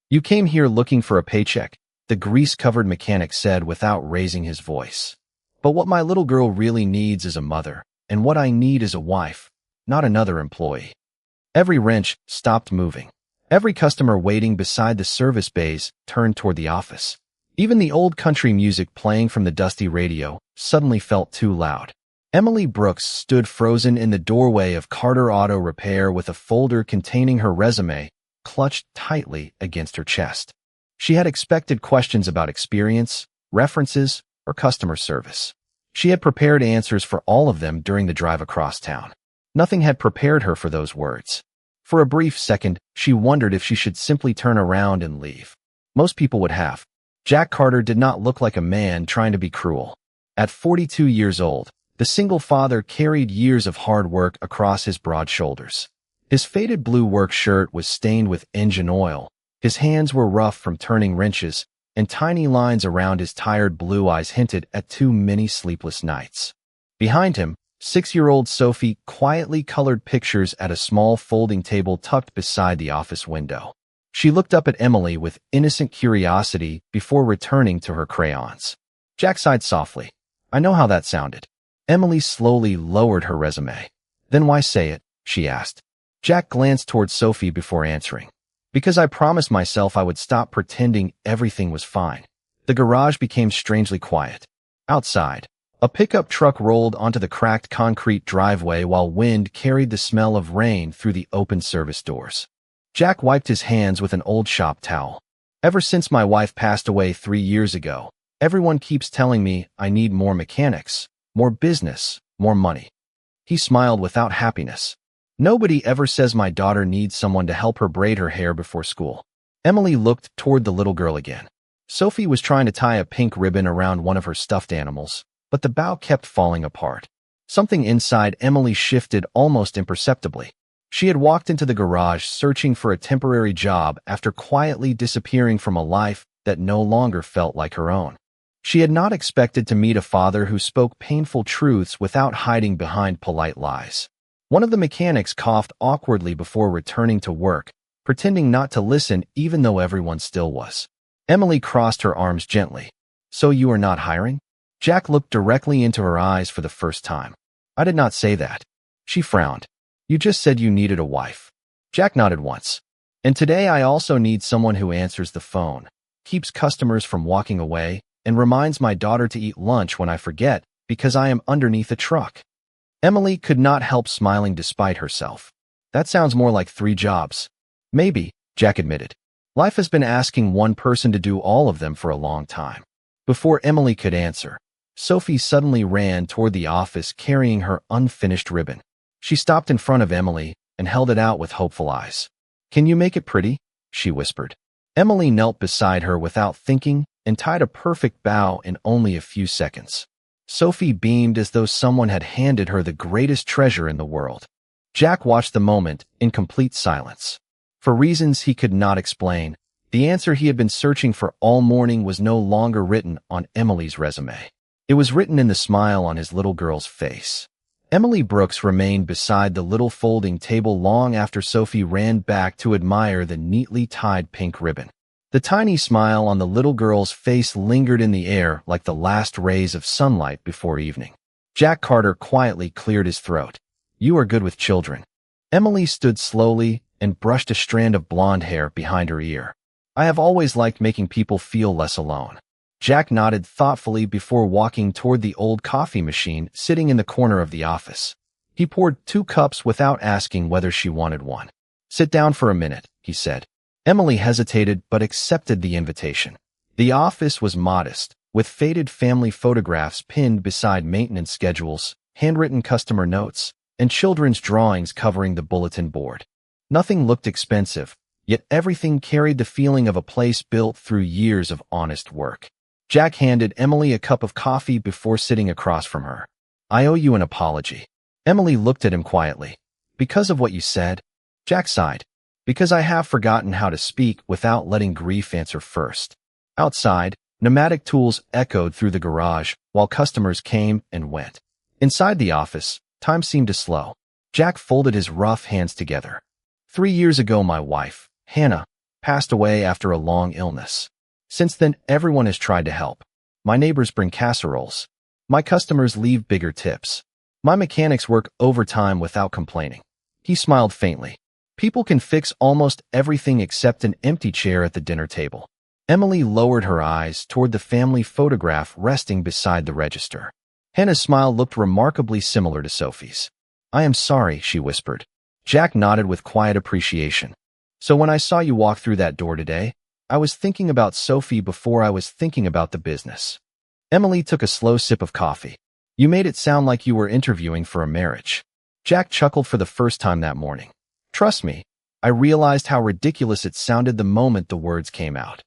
You came here looking for a paycheck, the grease-covered mechanic said without raising his voice. But what my little girl really needs is a mother, and what I need is a wife, not another employee. Every wrench stopped moving. Every customer waiting beside the service bays turned toward the office. Even the old country music playing from the dusty radio suddenly felt too loud. Emily Brooks stood frozen in the doorway of Carter Auto Repair with a folder containing her resume clutched tightly against her chest. She had expected questions about experience, references, or customer service. She had prepared answers for all of them during the drive across town. Nothing had prepared her for those words. For a brief second, she wondered if she should simply turn around and leave. Most people would have. Jack Carter did not look like a man trying to be cruel. At 42 years old, the single father carried years of hard work across his broad shoulders. His faded blue work shirt was stained with engine oil. His hands were rough from turning wrenches, and tiny lines around his tired blue eyes hinted at too many sleepless nights. Behind him, 6-year-old Sophie quietly colored pictures at a small folding table tucked beside the office window. She looked up at Emily with innocent curiosity before returning to her crayons. Jack sighed softly. I know how that sounded. Emily slowly lowered her resume. Then why say it? She asked. Jack glanced toward Sophie before answering. Because I promised myself I would stop pretending everything was fine. The garage became strangely quiet. Outside, a pickup truck rolled onto the cracked concrete driveway while wind carried the smell of rain through the open service doors. Jack wiped his hands with an old shop towel. Ever since my wife passed away 3 years ago, everyone keeps telling me I need more mechanics, more business, more money. He smiled without happiness. Nobody ever says my daughter needs someone to help her braid her hair before school. Emily looked toward the little girl again. Sophie was trying to tie a pink ribbon around one of her stuffed animals, but the bow kept falling apart. Something inside Emily shifted almost imperceptibly. She had walked into the garage searching for a temporary job after quietly disappearing from a life that no longer felt like her own. She had not expected to meet a father who spoke painful truths without hiding behind polite lies. One of the mechanics coughed awkwardly before returning to work, pretending not to listen even though everyone still was. Emily crossed her arms gently. So you are not hiring? Jack looked directly into her eyes for the first time. I did not say that. She frowned. You just said you needed a wife. Jack nodded once. And today I also need someone who answers the phone, keeps customers from walking away, and reminds my daughter to eat lunch when I forget because I am underneath a truck. Emily could not help smiling despite herself. That sounds more like 3 jobs. Maybe, Jack admitted. Life has been asking one person to do all of them for a long time. Before Emily could answer, Sophie suddenly ran toward the office carrying her unfinished ribbon. She stopped in front of Emily and held it out with hopeful eyes. Can you make it pretty? She whispered. Emily knelt beside her without thinking and tied a perfect bow in only a few seconds. Sophie beamed as though someone had handed her the greatest treasure in the world. Jack watched the moment in complete silence. For reasons he could not explain, the answer he had been searching for all morning was no longer written on Emily's resume. It was written in the smile on his little girl's face. Emily Brooks remained beside the little folding table long after Sophie ran back to admire the neatly tied pink ribbon. The tiny smile on the little girl's face lingered in the air like the last rays of sunlight before evening. Jack Carter quietly cleared his throat. You are good with children. Emily stood slowly and brushed a strand of blonde hair behind her ear. I have always liked making people feel less alone. Jack nodded thoughtfully before walking toward the old coffee machine sitting in the corner of the office. He poured 2 cups without asking whether she wanted one. Sit down for a minute, he said. Emily hesitated but accepted the invitation. The office was modest, with faded family photographs pinned beside maintenance schedules, handwritten customer notes, and children's drawings covering the bulletin board. Nothing looked expensive, yet everything carried the feeling of a place built through years of honest work. Jack handed Emily a cup of coffee before sitting across from her. I owe you an apology. Emily looked at him quietly. Because of what you said? Jack sighed. Because I have forgotten how to speak without letting grief answer first. Outside, pneumatic tools echoed through the garage while customers came and went. Inside the office, time seemed to slow. Jack folded his rough hands together. 3 years ago my wife, Hannah, passed away after a long illness. Since then, everyone has tried to help. My neighbors bring casseroles. My customers leave bigger tips. My mechanics work overtime without complaining. He smiled faintly. People can fix almost everything except an empty chair at the dinner table. Emily lowered her eyes toward the family photograph resting beside the register. Hannah's smile looked remarkably similar to Sophie's. I am sorry, she whispered. Jack nodded with quiet appreciation. So when I saw you walk through that door today, I was thinking about Sophie before I was thinking about the business. Emily took a slow sip of coffee. You made it sound like you were interviewing for a marriage. Jack chuckled for the first time that morning. Trust me, I realized how ridiculous it sounded the moment the words came out.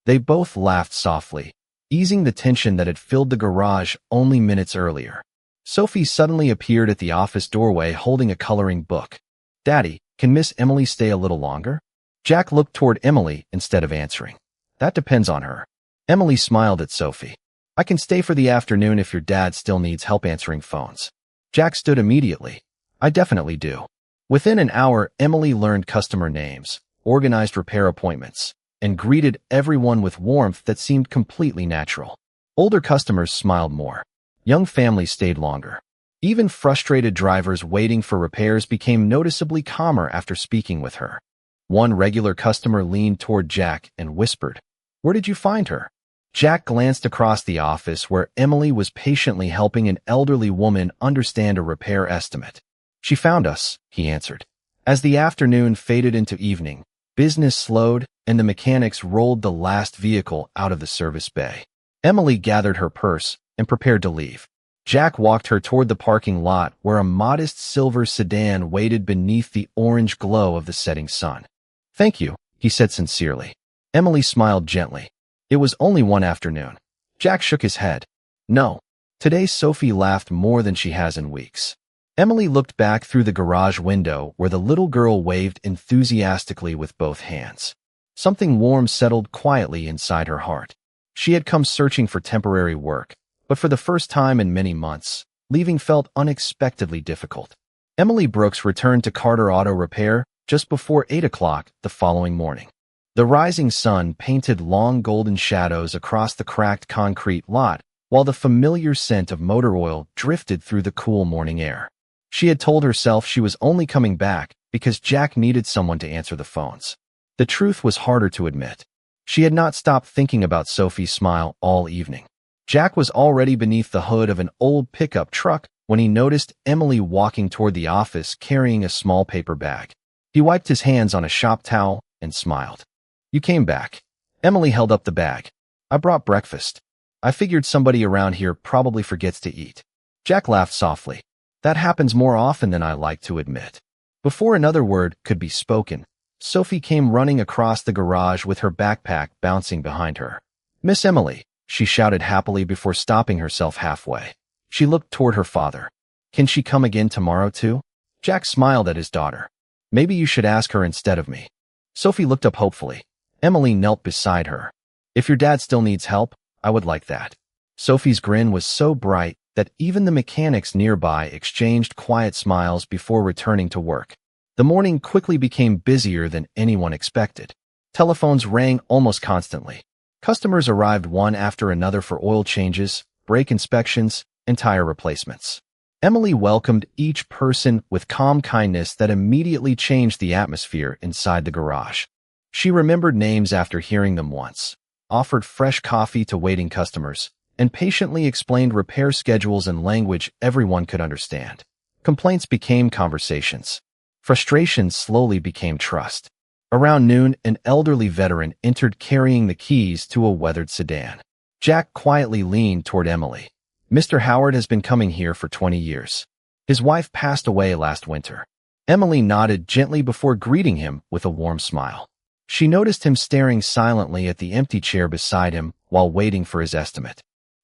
They both laughed softly, easing the tension that had filled the garage only minutes earlier. Sophie suddenly appeared at the office doorway holding a coloring book. Daddy, can Miss Emily stay a little longer? Jack looked toward Emily instead of answering. That depends on her. Emily smiled at Sophie. I can stay for the afternoon if your dad still needs help answering phones. Jack stood immediately. I definitely do. Within an hour, Emily learned customer names, organized repair appointments, and greeted everyone with warmth that seemed completely natural. Older customers smiled more. Young families stayed longer. Even frustrated drivers waiting for repairs became noticeably calmer after speaking with her. One regular customer leaned toward Jack and whispered, Where did you find her? Jack glanced across the office where Emily was patiently helping an elderly woman understand a repair estimate. She found us, he answered. As the afternoon faded into evening, business slowed and the mechanics rolled the last vehicle out of the service bay. Emily gathered her purse and prepared to leave. Jack walked her toward the parking lot where a modest silver sedan waited beneath the orange glow of the setting sun. Thank you, he said sincerely. Emily smiled gently. It was only one afternoon. Jack shook his head. No. Today Sophie laughed more than she has in weeks. Emily looked back through the garage window where the little girl waved enthusiastically with both hands. Something warm settled quietly inside her heart. She had come searching for temporary work, but for the first time in many months, leaving felt unexpectedly difficult. Emily Brooks returned to Carter Auto Repair just before 8 o'clock the following morning. The rising sun painted long golden shadows across the cracked concrete lot, while the familiar scent of motor oil drifted through the cool morning air. She had told herself she was only coming back because Jack needed someone to answer the phones. The truth was harder to admit. She had not stopped thinking about Sophie's smile all evening. Jack was already beneath the hood of an old pickup truck when he noticed Emily walking toward the office carrying a small paper bag. He wiped his hands on a shop towel and smiled. You came back. Emily held up the bag. I brought breakfast. I figured somebody around here probably forgets to eat. Jack laughed softly. That happens more often than I like to admit. Before another word could be spoken, Sophie came running across the garage with her backpack bouncing behind her. Miss Emily, she shouted happily before stopping herself halfway. She looked toward her father. Can she come again tomorrow too? Jack smiled at his daughter. Maybe you should ask her instead of me. Sophie looked up hopefully. Emily knelt beside her. If your dad still needs help, I would like that. Sophie's grin was so bright that even the mechanics nearby exchanged quiet smiles before returning to work. The morning quickly became busier than anyone expected. Telephones rang almost constantly. Customers arrived one after another for oil changes, brake inspections, and tire replacements. Emily welcomed each person with calm kindness that immediately changed the atmosphere inside the garage. She remembered names after hearing them once, offered fresh coffee to waiting customers, and patiently explained repair schedules in language everyone could understand. Complaints became conversations. Frustration slowly became trust. Around noon, an elderly veteran entered carrying the keys to a weathered sedan. Jack quietly leaned toward Emily. Mr. Howard has been coming here for 20 years. His wife passed away last winter. Emily nodded gently before greeting him with a warm smile. She noticed him staring silently at the empty chair beside him while waiting for his estimate.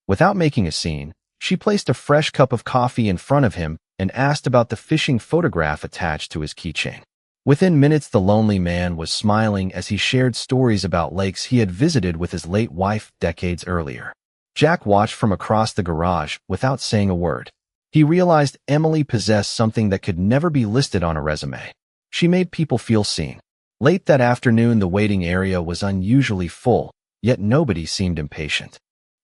Without making a scene, she placed a fresh cup of coffee in front of him and asked about the fishing photograph attached to his keychain. Within minutes, the lonely man was smiling as he shared stories about lakes he had visited with his late wife decades earlier. Jack watched from across the garage without saying a word. He realized Emily possessed something that could never be listed on a resume. She made people feel seen. Late that afternoon, the waiting area was unusually full, yet nobody seemed impatient.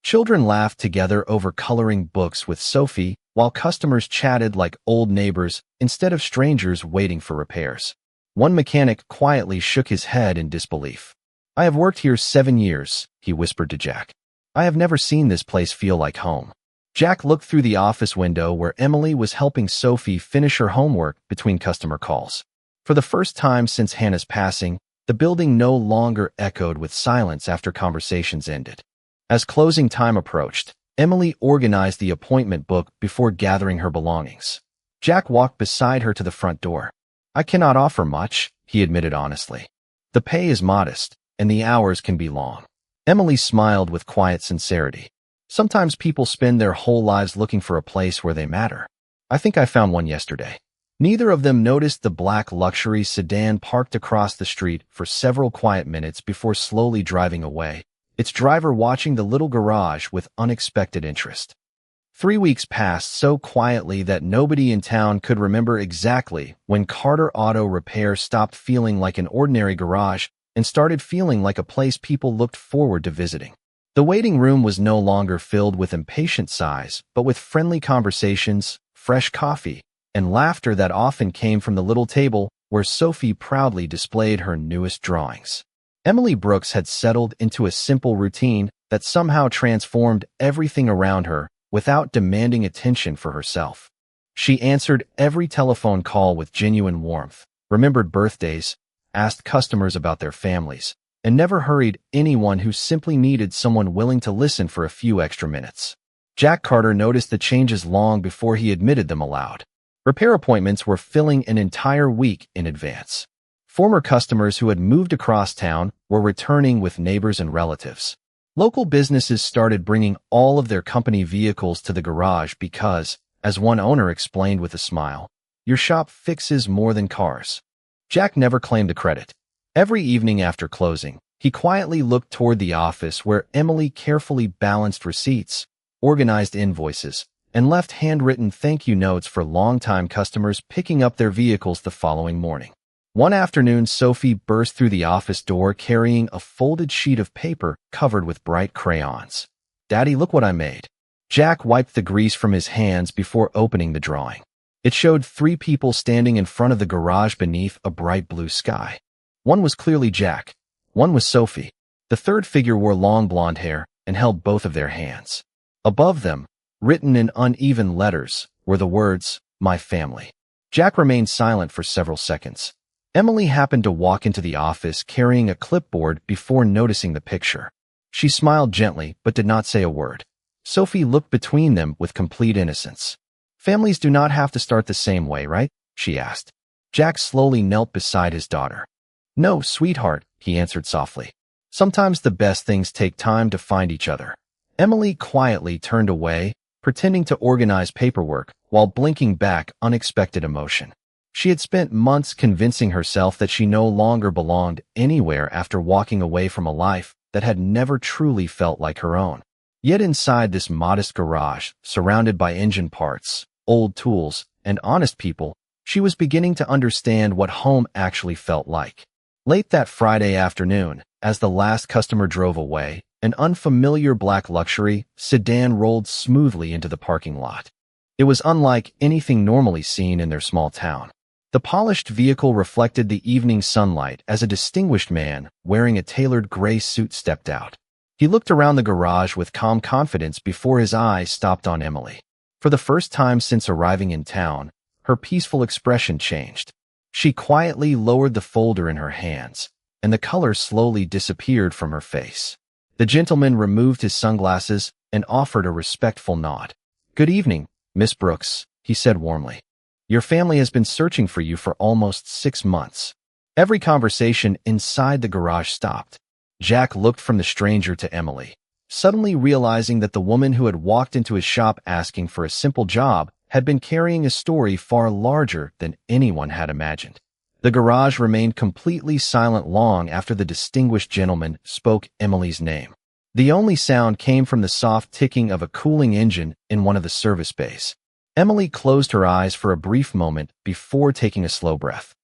Children laughed together over coloring books with Sophie, while customers chatted like old neighbors instead of strangers waiting for repairs. One mechanic quietly shook his head in disbelief. "I have worked here 7 years," he whispered to Jack. "I have never seen this place feel like home." Jack looked through the office window where Emily was helping Sophie finish her homework between customer calls. For the first time since Hannah's passing, the building no longer echoed with silence after conversations ended. As closing time approached, Emily organized the appointment book before gathering her belongings. Jack walked beside her to the front door. "I cannot offer much," he admitted honestly. "The pay is modest, and the hours can be long." Emily smiled with quiet sincerity. "Sometimes people spend their whole lives looking for a place where they matter. I think I found one yesterday." Neither of them noticed the black luxury sedan parked across the street for several quiet minutes before slowly driving away, its driver watching the little garage with unexpected interest. 3 weeks passed so quietly that nobody in town could remember exactly when Carter Auto Repair stopped feeling like an ordinary garage and started feeling like a place people looked forward to visiting. The waiting room was no longer filled with impatient sighs, but with friendly conversations, fresh coffee, and laughter that often came from the little table where Sophie proudly displayed her newest drawings. Emily Brooks had settled into a simple routine that somehow transformed everything around her without demanding attention for herself. She answered every telephone call with genuine warmth, remembered birthdays, asked customers about their families, and never hurried anyone who simply needed someone willing to listen for a few extra minutes. Jack Carter noticed the changes long before he admitted them aloud. Repair appointments were filling an entire week in advance. Former customers who had moved across town were returning with neighbors and relatives. Local businesses started bringing all of their company vehicles to the garage because, as one owner explained with a smile, "Your shop fixes more than cars." Jack never claimed the credit. Every evening after closing, he quietly looked toward the office where Emily carefully balanced receipts, organized invoices, and left handwritten thank you notes for longtime customers picking up their vehicles the following morning. One afternoon, Sophie burst through the office door carrying a folded sheet of paper covered with bright crayons. "Daddy, look what I made." Jack wiped the grease from his hands before opening the drawing. It showed 3 people standing in front of the garage beneath a bright blue sky. One was clearly Jack. One was Sophie. The third figure wore long blonde hair and held both of their hands. Above them, written in uneven letters, were the words, "My family." Jack remained silent for several seconds. Emily happened to walk into the office carrying a clipboard before noticing the picture. She smiled gently but did not say a word. Sophie looked between them with complete innocence. "Families do not have to start the same way, right?" she asked. Jack slowly knelt beside his daughter. "No, sweetheart," he answered softly. "Sometimes the best things take time to find each other." Emily quietly turned away, pretending to organize paperwork while blinking back unexpected emotion. She had spent months convincing herself that she no longer belonged anywhere after walking away from a life that had never truly felt like her own. Yet inside this modest garage, surrounded by engine parts, old tools, and honest people, she was beginning to understand what home actually felt like. Late that Friday afternoon, as the last customer drove away, an unfamiliar black luxury sedan rolled smoothly into the parking lot. It was unlike anything normally seen in their small town. The polished vehicle reflected the evening sunlight as a distinguished man wearing a tailored gray suit stepped out. He looked around the garage with calm confidence before his eyes stopped on Emily. For the first time since arriving in town, her peaceful expression changed. She quietly lowered the folder in her hands, and the color slowly disappeared from her face. The gentleman removed his sunglasses and offered a respectful nod. "Good evening, Miss Brooks," he said warmly. "Your family has been searching for you for almost 6 months." Every conversation inside the garage stopped. Jack looked from the stranger to Emily, suddenly realizing that the woman who had walked into his shop asking for a simple job had been carrying a story far larger than anyone had imagined. The garage remained completely silent long after the distinguished gentleman spoke Emily's name. The only sound came from the soft ticking of a cooling engine in one of the service bays. Emily closed her eyes for a brief moment before taking a slow breath.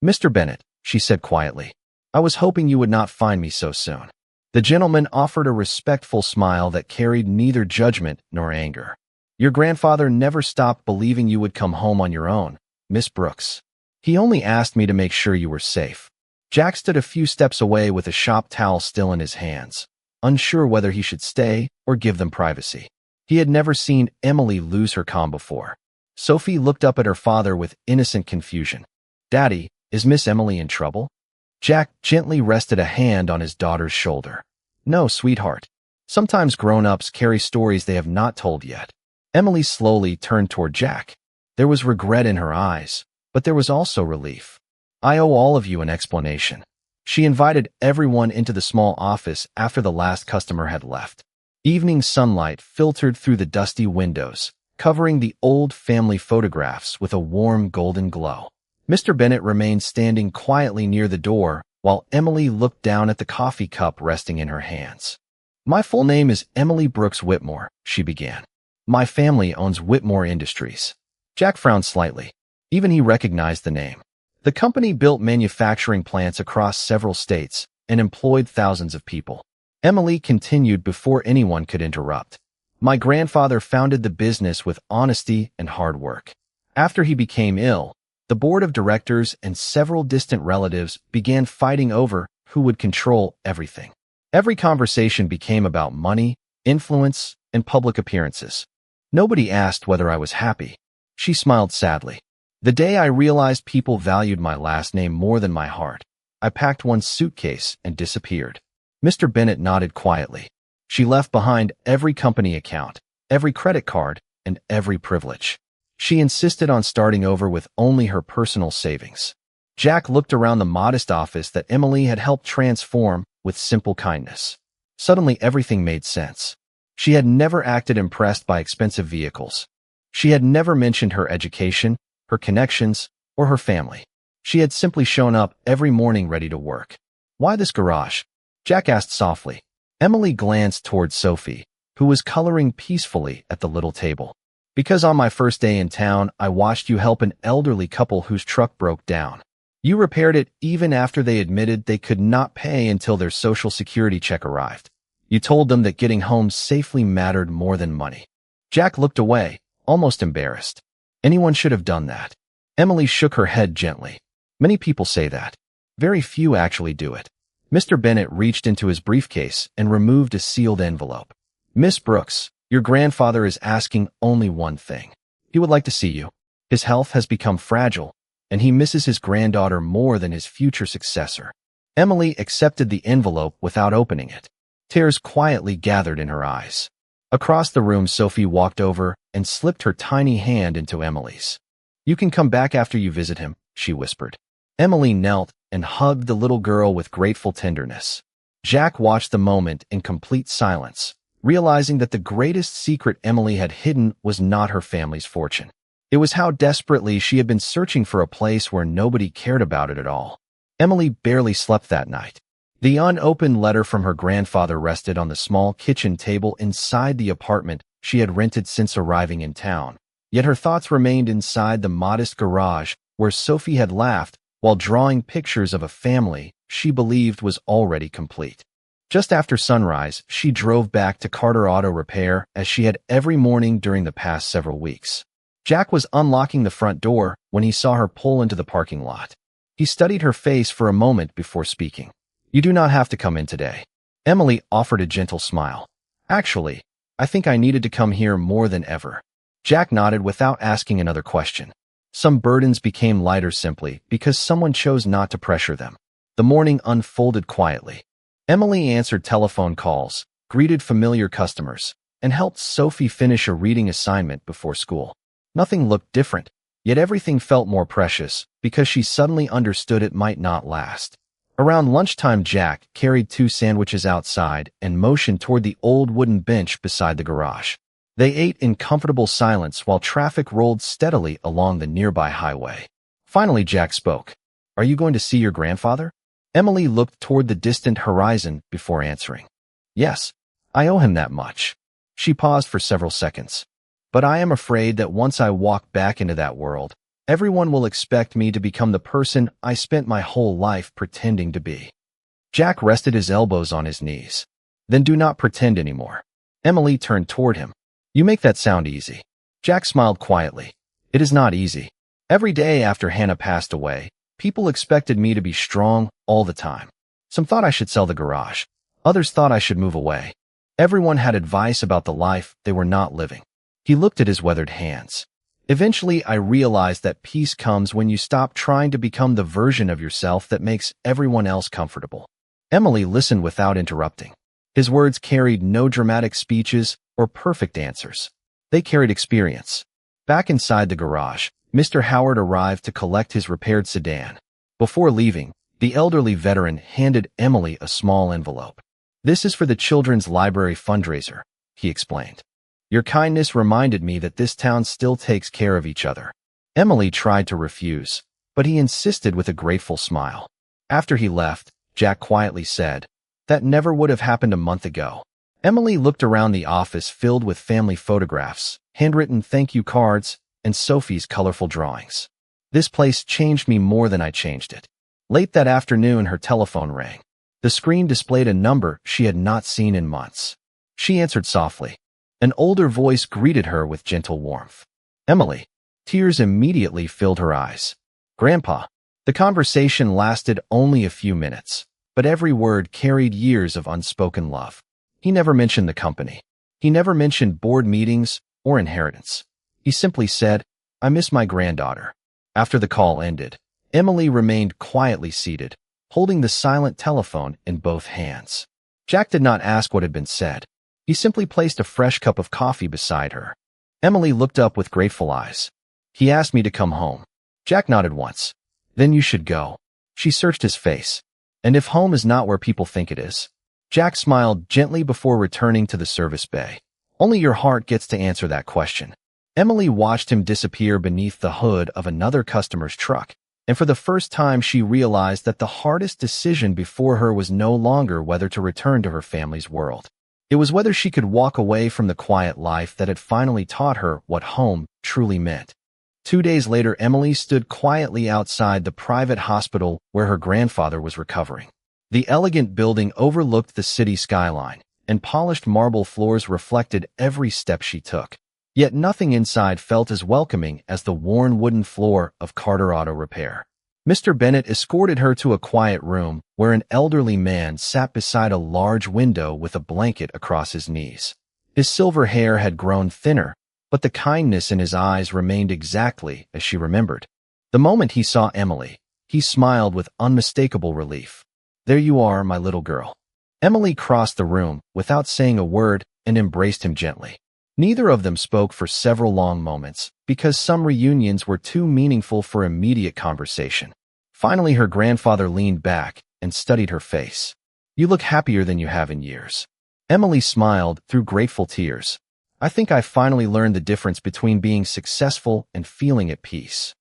"Mr. Bennett," she said quietly, I was hoping you would not find me so soon. The gentleman offered a respectful smile that carried neither judgment nor anger. Your grandfather never stopped believing you would come home on your own, Miss Brooks. He only asked me to make sure you were safe. Jack stood a few steps away with a shop towel still in his hands, unsure whether he should stay or give them privacy. He had never seen Emily lose her calm before. Sophie looked up at her father with innocent confusion. Daddy, is Miss Emily in trouble? Jack gently rested a hand on his daughter's shoulder. No, sweetheart. Sometimes grown-ups carry stories they have not told yet. Emily slowly turned toward Jack. There was regret in her eyes, but there was also relief. I owe all of you an explanation. She invited everyone into the small office after the last customer had left. Evening sunlight filtered through the dusty windows, covering the old family photographs with a warm golden glow. Mr. Bennet remained standing quietly near the door while Emily looked down at the coffee cup resting in her hands. My full name is Emily Brooks Whitmore, she began. My family owns Whitmore Industries. Jack frowned slightly. Even he recognized the name. The company built manufacturing plants across several states and employed thousands of people. Emily continued before anyone could interrupt. My grandfather founded the business with honesty and hard work. After he became ill, the board of directors and several distant relatives began fighting over who would control everything. Every conversation became about money, influence, and public appearances. Nobody asked whether I was happy. She smiled sadly. The day I realized people valued my last name more than my heart, I packed one suitcase and disappeared. Mr. Bennet nodded quietly. She left behind every company account, every credit card, and every privilege. She insisted on starting over with only her personal savings. Jack looked around the modest office that Emily had helped transform with simple kindness. Suddenly everything made sense. She had never acted impressed by expensive vehicles. She had never mentioned her education, her connections, or her family. She had simply shown up every morning ready to work. Why this garage? Jack asked softly. Emily glanced toward Sophie, who was coloring peacefully at the little table. Because on my first day in town, I watched you help an elderly couple whose truck broke down. You repaired it even after they admitted they could not pay until their Social Security check arrived. You told them that getting home safely mattered more than money. Jack looked away, almost embarrassed. Anyone should have done that. Emily shook her head gently. Many people say that. Very few actually do it. Mr. Bennet reached into his briefcase and removed a sealed envelope. Miss Brooks, your grandfather is asking only one thing. He would like to see you. His health has become fragile, and he misses his granddaughter more than his future successor. Emily accepted the envelope without opening it. Tears quietly gathered in her eyes. Across the room, Sophie walked over and slipped her tiny hand into Emily's. You can come back after you visit him, she whispered. Emily knelt and hugged the little girl with grateful tenderness. Jack watched the moment in complete silence, realizing that the greatest secret Emily had hidden was not her family's fortune. It was how desperately she had been searching for a place where nobody cared about it at all. Emily barely slept that night. The unopened letter from her grandfather rested on the small kitchen table inside the apartment she had rented since arriving in town. Yet her thoughts remained inside the modest garage where Sophie had laughed while drawing pictures of a family she believed was already complete. Just after sunrise, she drove back to Carter Auto Repair as she had every morning during the past several weeks. Jack was unlocking the front door when he saw her pull into the parking lot. He studied her face for a moment before speaking. You do not have to come in today. Emily offered a gentle smile. Actually, I think I needed to come here more than ever. Jack nodded without asking another question. Some burdens became lighter simply because someone chose not to pressure them. The morning unfolded quietly. Emily answered telephone calls, greeted familiar customers, and helped Sophie finish a reading assignment before school. Nothing looked different, yet everything felt more precious because she suddenly understood it might not last. Around lunchtime, Jack carried 2 sandwiches outside and motioned toward the old wooden bench beside the garage. They ate in comfortable silence while traffic rolled steadily along the nearby highway. Finally, Jack spoke. Are you going to see your grandfather? Emily looked toward the distant horizon before answering. Yes, I owe him that much. She paused for several seconds. But I am afraid that once I walk back into that world, everyone will expect me to become the person I spent my whole life pretending to be. Jack rested his elbows on his knees. Then do not pretend anymore. Emily turned toward him. You make that sound easy. Jack smiled quietly. It is not easy. Every day after Hannah passed away, people expected me to be strong all the time. Some thought I should sell the garage. Others thought I should move away. Everyone had advice about the life they were not living. He looked at his weathered hands. Eventually, I realized that peace comes when you stop trying to become the version of yourself that makes everyone else comfortable. Emily listened without interrupting. His words carried no dramatic speeches or perfect answers. They carried experience. Back inside the garage, Mr. Howard arrived to collect his repaired sedan. Before leaving, the elderly veteran handed Emily a small envelope. This is for the Children's Library fundraiser, he explained. Your kindness reminded me that this town still takes care of each other. Emily tried to refuse, but he insisted with a grateful smile. After he left, Jack quietly said, that never would have happened a month ago. Emily looked around the office filled with family photographs, handwritten thank you cards, and Sophie's colorful drawings. This place changed me more than I changed it. Late that afternoon, her telephone rang. The screen displayed a number she had not seen in months. She answered softly. An older voice greeted her with gentle warmth. Emily. Tears immediately filled her eyes. Grandpa. The conversation lasted only a few minutes, but every word carried years of unspoken love. He never mentioned the company. He never mentioned board meetings or inheritance. He simply said, I miss my granddaughter. After the call ended, Emily remained quietly seated, holding the silent telephone in both hands. Jack did not ask what had been said. He simply placed a fresh cup of coffee beside her. Emily looked up with grateful eyes. He asked me to come home. Jack nodded once. Then you should go. She searched his face. And if home is not where people think it is? Jack smiled gently before returning to the service bay. Only your heart gets to answer that question. Emily watched him disappear beneath the hood of another customer's truck, and for the first time she realized that the hardest decision before her was no longer whether to return to her family's world. It was whether she could walk away from the quiet life that had finally taught her what home truly meant. 2 days later, Emily stood quietly outside the private hospital where her grandfather was recovering. The elegant building overlooked the city skyline, and polished marble floors reflected every step she took. Yet nothing inside felt as welcoming as the worn wooden floor of Carter Auto Repair. Mr. Bennett escorted her to a quiet room where an elderly man sat beside a large window with a blanket across his knees. His silver hair had grown thinner, but the kindness in his eyes remained exactly as she remembered. The moment he saw Emily, he smiled with unmistakable relief. There you are, my little girl. Emily crossed the room without saying a word and embraced him gently. Neither of them spoke for several long moments because some reunions were too meaningful for immediate conversation. Finally, her grandfather leaned back and studied her face. You look happier than you have in years. Emily smiled through grateful tears. I think I finally learned the difference between being successful and feeling at peace.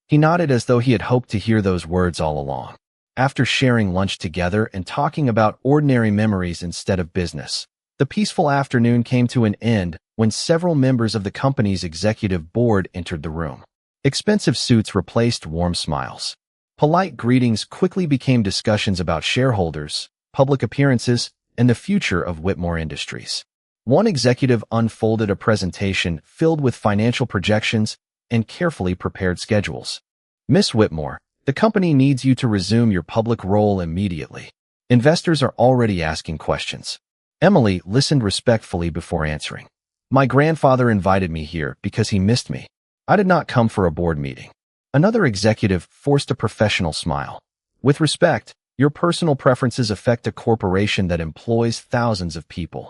He nodded as though he had hoped to hear those words all along. After sharing lunch together and talking about ordinary memories instead of business, the peaceful afternoon came to an end when several members of the company's executive board entered the room. Expensive suits replaced warm smiles. Polite greetings quickly became discussions about shareholders, public appearances, and the future of Whitmore Industries. One executive unfolded a presentation filled with financial projections and carefully prepared schedules. Miss Whitmore, the company needs you to resume your public role immediately. Investors are already asking questions. Emily listened respectfully before answering. My grandfather invited me here because he missed me. I did not come for a board meeting. Another executive forced a professional smile. With respect, your personal preferences affect a corporation that employs thousands of people.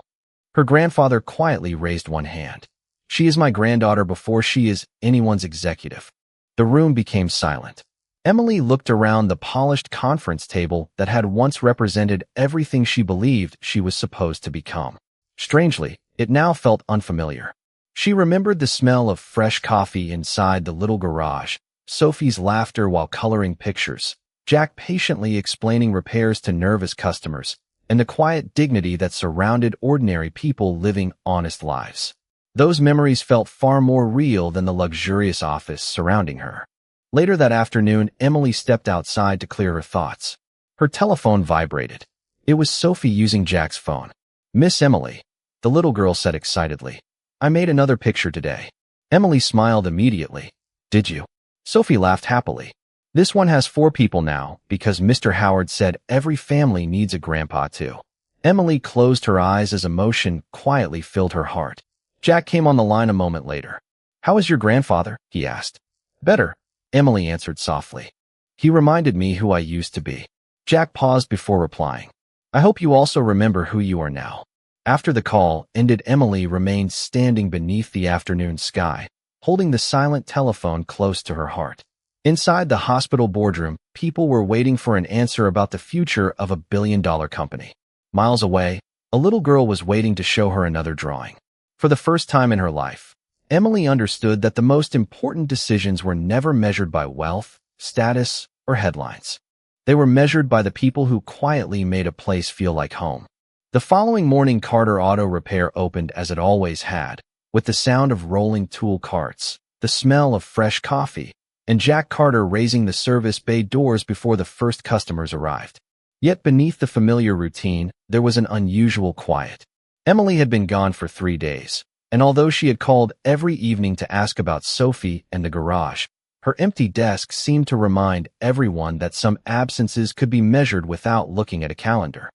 Her grandfather quietly raised one hand. She is my granddaughter before she is anyone's executive. The room became silent. Emily looked around the polished conference table that had once represented everything she believed she was supposed to become. Strangely, it now felt unfamiliar. She remembered the smell of fresh coffee inside the little garage, Sophie's laughter while coloring pictures, Jack patiently explaining repairs to nervous customers, and the quiet dignity that surrounded ordinary people living honest lives. Those memories felt far more real than the luxurious office surrounding her. Later that afternoon, Emily stepped outside to clear her thoughts. Her telephone vibrated. It was Sophie using Jack's phone. "Miss Emily," the little girl said excitedly. "I made another picture today." Emily smiled immediately. "Did you?" Sophie laughed happily. "This one has 4 people now, because Mr. Howard said every family needs a grandpa too." Emily closed her eyes as emotion quietly filled her heart. Jack came on the line a moment later. "How is your grandfather?" he asked. "Better," Emily answered softly. "He reminded me who I used to be." Jack paused before replying. "I hope you also remember who you are now." After the call ended, Emily remained standing beneath the afternoon sky, holding the silent telephone close to her heart. Inside the hospital boardroom, people were waiting for an answer about the future of a billion-dollar company. Miles away, a little girl was waiting to show her another drawing. For the first time in her life, Emily understood that the most important decisions were never measured by wealth, status, or headlines. They were measured by the people who quietly made a place feel like home. The following morning, Carter Auto Repair opened as it always had, with the sound of rolling tool carts, the smell of fresh coffee, and Jack Carter raising the service bay doors before the first customers arrived. Yet beneath the familiar routine, there was an unusual quiet. Emily had been gone for 3 days, and although she had called every evening to ask about Sophie and the garage, her empty desk seemed to remind everyone that some absences could be measured without looking at a calendar.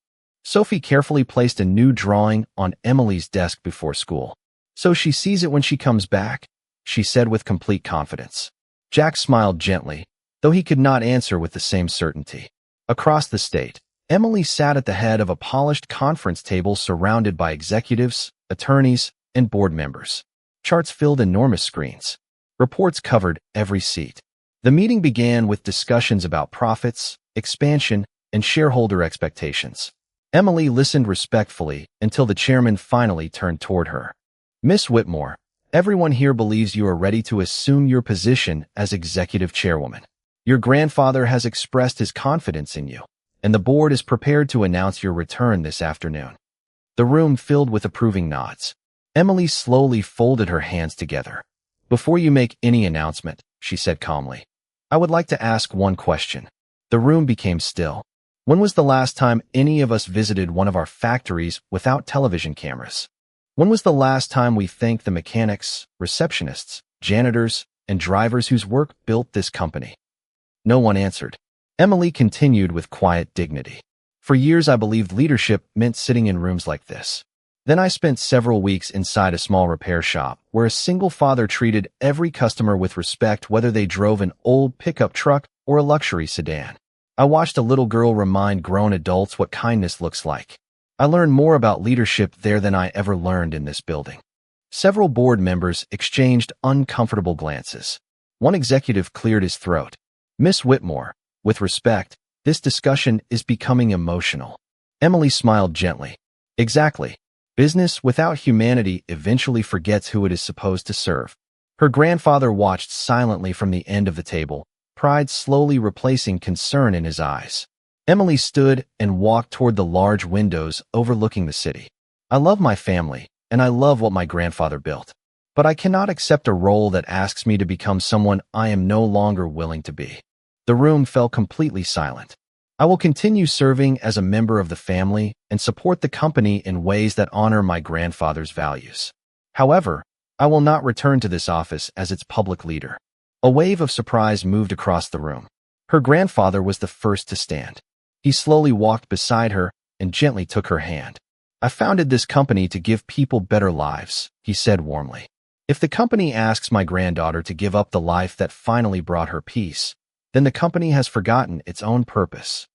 Sophie carefully placed a new drawing on Emily's desk before school. "So she sees it when she comes back," she said with complete confidence. Jack smiled gently, though he could not answer with the same certainty. Across the state, Emily sat at the head of a polished conference table surrounded by executives, attorneys, and board members. Charts filled enormous screens. Reports covered every seat. The meeting began with discussions about profits, expansion, and shareholder expectations. Emily listened respectfully until the chairman finally turned toward her. "Miss Whitmore, everyone here believes you are ready to assume your position as executive chairwoman. Your grandfather has expressed his confidence in you, and the board is prepared to announce your return this afternoon." The room filled with approving nods. Emily slowly folded her hands together. "Before you make any announcement," she said calmly, "I would like to ask one question." The room became still. When was the last time any of us visited one of our factories without television cameras? When was the last time we thanked the mechanics, receptionists, janitors, and drivers whose work built this company? No one answered. Emily continued with quiet dignity. "For years I believed leadership meant sitting in rooms like this. Then I spent several weeks inside a small repair shop where a single father treated every customer with respect, whether they drove an old pickup truck or a luxury sedan. I watched a little girl remind grown adults what kindness looks like. I learned more about leadership there than I ever learned in this building." Several board members exchanged uncomfortable glances. One executive cleared his throat. "Miss Whitmore, with respect, this discussion is becoming emotional." Emily smiled gently. "Exactly. Business without humanity eventually forgets who it is supposed to serve." Her grandfather watched silently from the end of the table, pride slowly replacing concern in his eyes. Emily stood and walked toward the large windows overlooking the city. "I love my family, and I love what my grandfather built. But I cannot accept a role that asks me to become someone I am no longer willing to be." The room fell completely silent. "I will continue serving as a member of the family and support the company in ways that honor my grandfather's values. However, I will not return to this office as its public leader." A wave of surprise moved across the room. Her grandfather was the first to stand. He slowly walked beside her and gently took her hand. "I founded this company to give people better lives," he said warmly. "If the company asks my granddaughter to give up the life that finally brought her peace, then the company has forgotten its own purpose."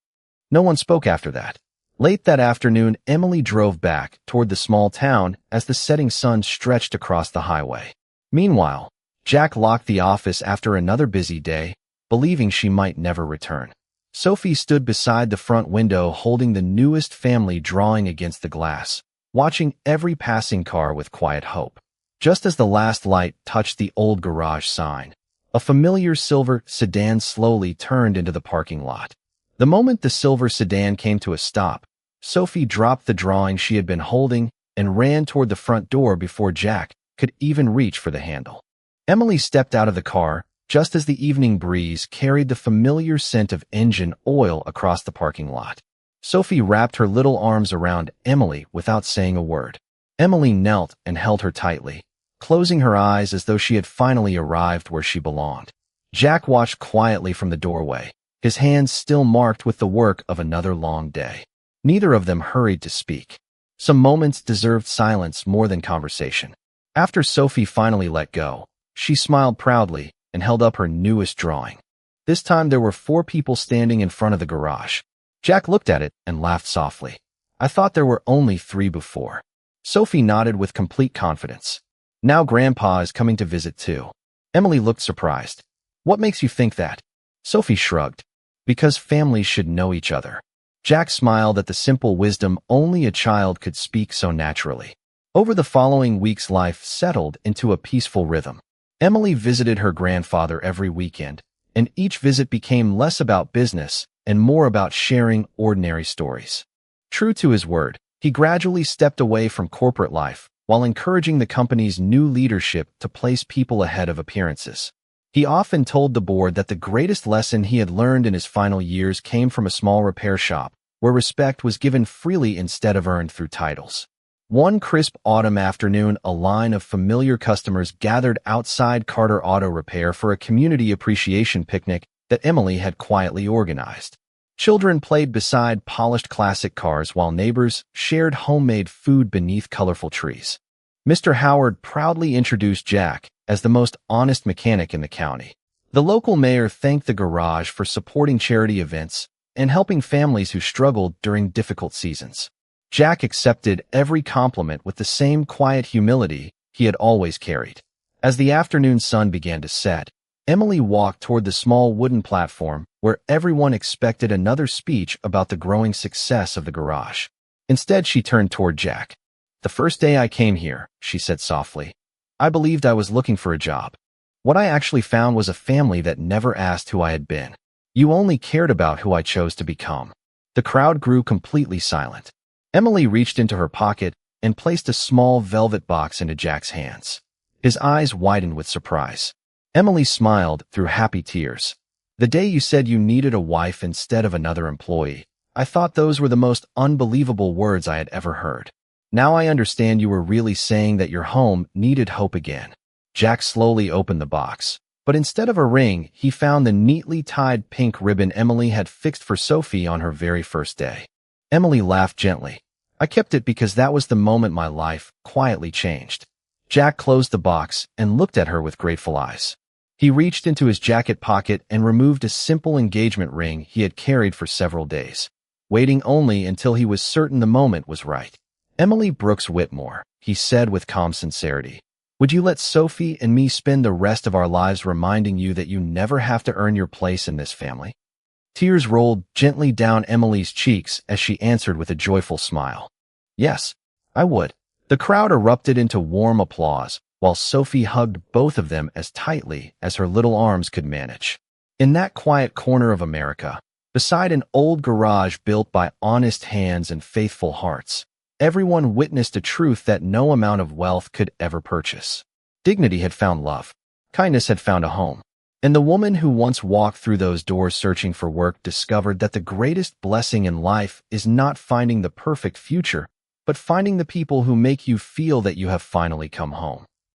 No one spoke after that. Late that afternoon, Emily drove back toward the small town as the setting sun stretched across the highway. Meanwhile, Jack locked the office after another busy day, believing she might never return. Sophie stood beside the front window holding the newest family drawing against the glass, watching every passing car with quiet hope. Just as the last light touched the old garage sign, a familiar silver sedan slowly turned into the parking lot. The moment the silver sedan came to a stop, Sophie dropped the drawing she had been holding and ran toward the front door before Jack could even reach for the handle. Emily stepped out of the car just as the evening breeze carried the familiar scent of engine oil across the parking lot. Sophie wrapped her little arms around Emily without saying a word. Emily knelt and held her tightly, closing her eyes as though she had finally arrived where she belonged. Jack watched quietly from the doorway, his hands still marked with the work of another long day. Neither of them hurried to speak. Some moments deserved silence more than conversation. After Sophie finally let go, she smiled proudly and held up her newest drawing. This time there were 4 people standing in front of the garage. Jack looked at it and laughed softly. I thought there were only 3 before. Sophie nodded with complete confidence. Now Grandpa is coming to visit too. Emily looked surprised. What makes you think that? Sophie shrugged. Because families should know each other. Jack smiled at the simple wisdom only a child could speak so naturally. Over the following weeks, life settled into a peaceful rhythm. Emily visited her grandfather every weekend, and each visit became less about business and more about sharing ordinary stories. True to his word, he gradually stepped away from corporate life while encouraging the company's new leadership to place people ahead of appearances. He often told the board that the greatest lesson he had learned in his final years came from a small repair shop, where respect was given freely instead of earned through titles. One crisp autumn afternoon, a line of familiar customers gathered outside Carter Auto Repair for a community appreciation picnic that Emily had quietly organized. Children played beside polished classic cars while neighbors shared homemade food beneath colorful trees. Mr. Howard proudly introduced Jack as the most honest mechanic in the county. The local mayor thanked the garage for supporting charity events and helping families who struggled during difficult seasons. Jack accepted every compliment with the same quiet humility he had always carried. As the afternoon sun began to set, Emily walked toward the small wooden platform where everyone expected another speech about the growing success of the garage. Instead, she turned toward Jack. The first day I came here, she said softly, I believed I was looking for a job. What I actually found was a family that never asked who I had been. You only cared about who I chose to become. The crowd grew completely silent. Emily reached into her pocket and placed a small velvet box into Jack's hands. His eyes widened with surprise. Emily smiled through happy tears. The day you said you needed a wife instead of another employee, I thought those were the most unbelievable words I had ever heard. Now I understand you were really saying that your home needed hope again. Jack slowly opened the box, but instead of a ring, he found the neatly tied pink ribbon Emily had fixed for Sophie on her very first day. Emily laughed gently. I kept it because that was the moment my life quietly changed. Jack closed the box and looked at her with grateful eyes. He reached into his jacket pocket and removed a simple engagement ring he had carried for several days, waiting only until he was certain the moment was right. Emily Brooks Whitmore, he said with calm sincerity, would you let Sophie and me spend the rest of our lives reminding you that you never have to earn your place in this family? Tears rolled gently down Emily's cheeks as she answered with a joyful smile. Yes, I would. The crowd erupted into warm applause, while Sophie hugged both of them as tightly as her little arms could manage. In that quiet corner of America, beside an old garage built by honest hands and faithful hearts, everyone witnessed a truth that no amount of wealth could ever purchase. Dignity had found love. Kindness had found a home. And the woman who once walked through those doors searching for work discovered that the greatest blessing in life is not finding the perfect future, but finding the people who make you feel that you have finally come home.